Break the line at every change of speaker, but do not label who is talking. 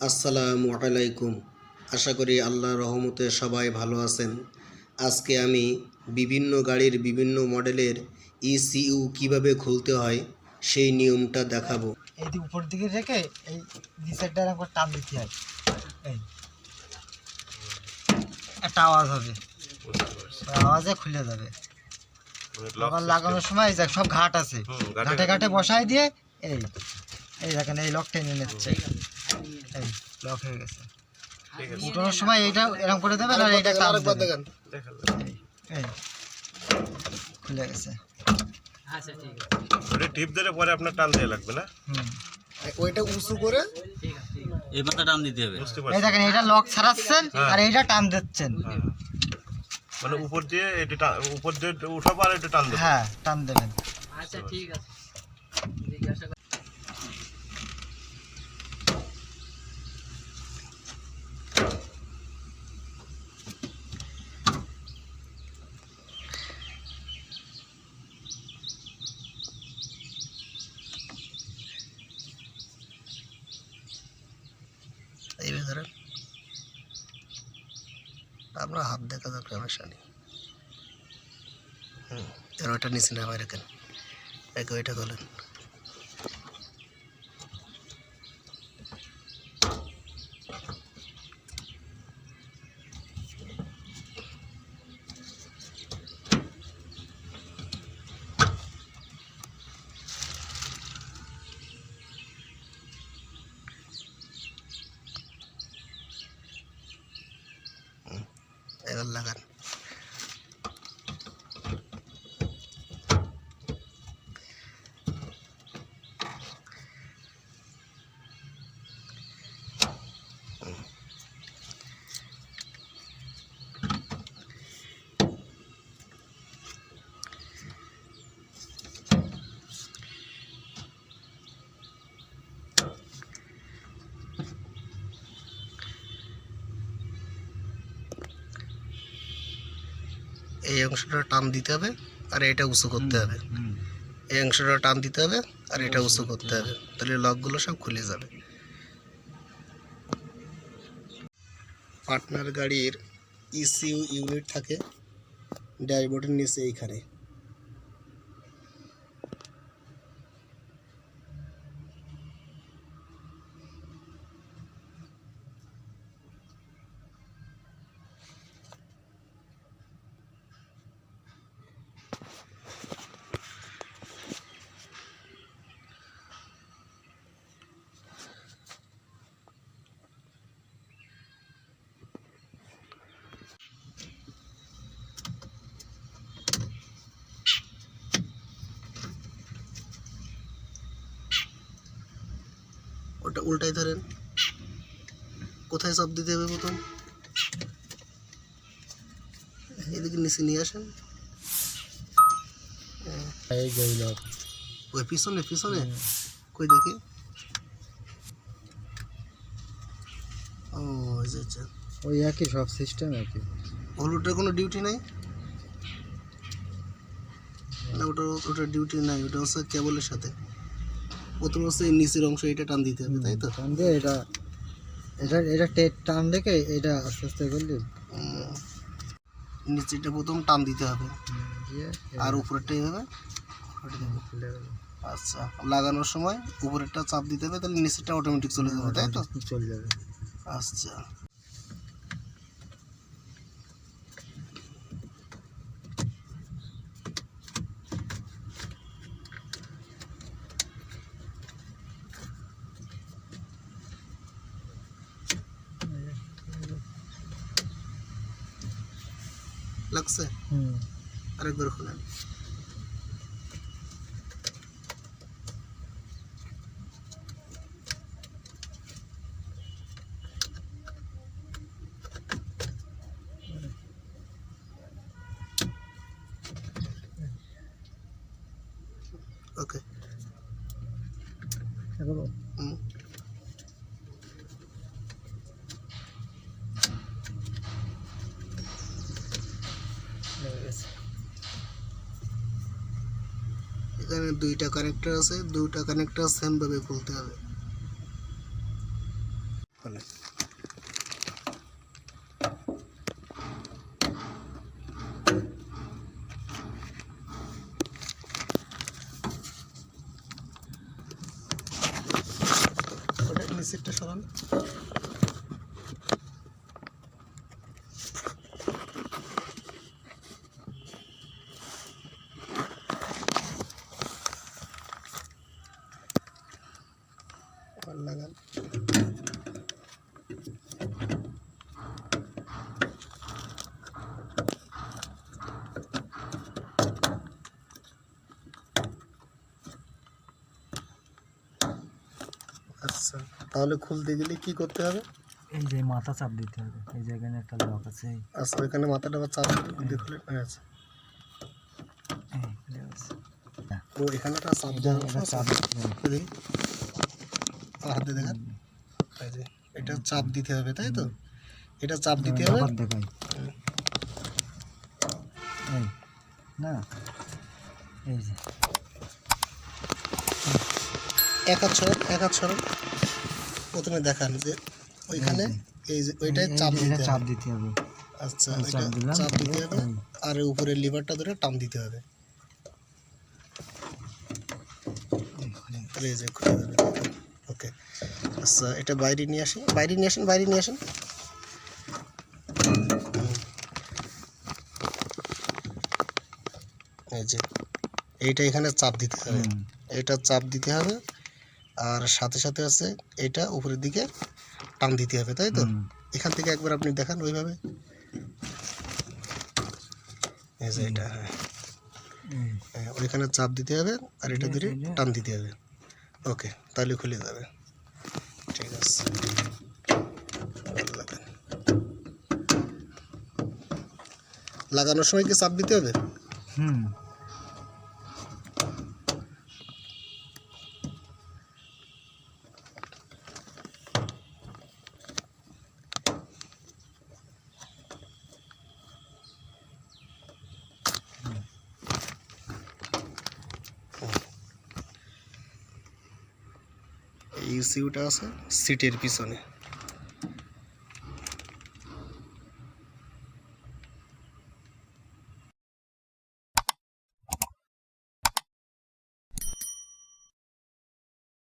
আসসালামু আলাইকুম। আশা করি আল্লাহর রহমতে সবাই ভালো আছেন। আজকে আমি বিভিন্ন গাড়ির বিভিন্ন মডেলের ইসিইউ কিভাবে খুলতে হয় সেই নিয়মটা দেখাবো।
এই দিকে উপর দিকে রেখে এই নিচেরটা একবার টান দিতে হয়। এই একটা আওয়াজ হবে, আওয়াজে খুলে যাবে। আবার লাগানোর সময় এই সব ঘাট আছে, ঘাটে ঘাটে বসায় দিয়ে এই এই দেখেন এই লক টেনে নিচ্ছে। এই লক হয়ে গেছে। উঠানোর সময় এইটা এরকম করে দেবেন আর এইটা টান দেবেন। এই খুলে গেছে।
আচ্ছা ঠিক আছে, ওটা টিপ দিলে পরে আপনার টান দেয়া লাগবে না।
ওইটা উঁচু করে
এই মাথা টান দিতে হবে।
এই দেখেন এটা লক ছাড়াচ্ছেন আর এইটা টান দিচ্ছেন।
মানে উপর দিয়ে এটা উপর দিয়ে উঠাবো আর এটা টান দেবো।
হ্যাঁ টান দেবেন।
আচ্ছা ঠিক আছে।
এইভাবে ধরেন, আপনার হাত দেখা যাবে সমস্যা নেই। এর ওইটা নিচে নামাই রাখেন, একে ওইটা তোলেন। এবার লাগান। এই অংশটা টান দিতে হবে আর এটা উঁচু করতে হবে। এই অংশটা টান দিতে হবে আর এটা উঁচু করতে হবে, তাহলে লকগুলো সব খুলে যাবে। পার্টনার গাড়ির ইসিইউ ইউনিট থাকে ড্যাশবোর্ডের নিচে এইখানে। ওটা উল্টাই ধরেন। কোথায় চাপ দিতে হবে প্রথম? এদিকে নিচে নিয়ে আসেন। ওই পিছনে পিছনে কই দেখি। ও আচ্ছা,
ওই একই সব সিস্টেম একই।
হলুদটার কোনো ডিউটি নাই না? ওটা ডিউটি নাই, ওটা হচ্ছে কেবলের সাথে। প্রথম হচ্ছে এই নিচের অংশ, এটা টান দিতে হবে, তাই তো?
টান দিয়ে এটা এটা এটা টান দেখে এটা আস্তে আস্তে করলে
নিচেটা প্রথম টান দিতে হবে আর উপরেরটা এইভাবে। আচ্ছা, লাগানোর সময় উপরেরটা চাপ দিতে হবে, তাহলে নিচেরটা অটোমেটিক চলে যাবে, তাই তো?
চলে যাবে।
আচ্ছা, লাগছে? আরেকবার খুলেন। ওকে। এখানে দুইটা কানেক্টর আছে, দুইটা কানেক্টর সেম ভাবে খুলতে হবে। খোলে। ওটা নিচেরটা সরান। আবার লাগান। আচ্ছা, তাহলে খুলতে গেলে কি করতে হবে?
এই যে মাথা চাপ দিতে হবে, এই যে এখানে একটা লক আছে,
আচ্ছা, ওইখানে মাথাটা আবার চাপ দিয়ে খুলে। আচ্ছা, ও এখানে একটা চাপ দেওয়া আছে। দেখি আমার হাতে দেখান। এই যে এটা চাপ দিতে হবে, তাই তো? এটা চাপ দিতে হবে।
দেখাই এই না, এই যে
এক হাত সরান। প্রথমে দেখান যে ওইখানে এই যে ওইটাই চাপ
দিতে হবে।
আচ্ছা, চাপ দিতে হবে আর উপরের লিভারটা ধরে টান দিতে হবে। তাহলে এই যে খুলে যাবে। ওকে, আচ্ছা, এটা বাইরে নিয়ে আসেন। এই যে এইটা এখানে চাপ দিতে হবে, এটা চাপ দিতে হবে, আর সাথে সাথে আছে এটা উপরের দিকে টান দিতে হবে, তাই তো? এখান থেকে একবার আপনি দেখান ওইভাবে। এই যে এটা, হ্যাঁ, ওইখানে চাপ দিতে হবে আর এটা ধরে টান দিতে হবে। ওকে, তাহলে খুলে যাবে। ঠিক আছে, লাগানোর সময় কি চাপ দিতে হবে? এই ইউসিউটা আছে সিটের পিছনে।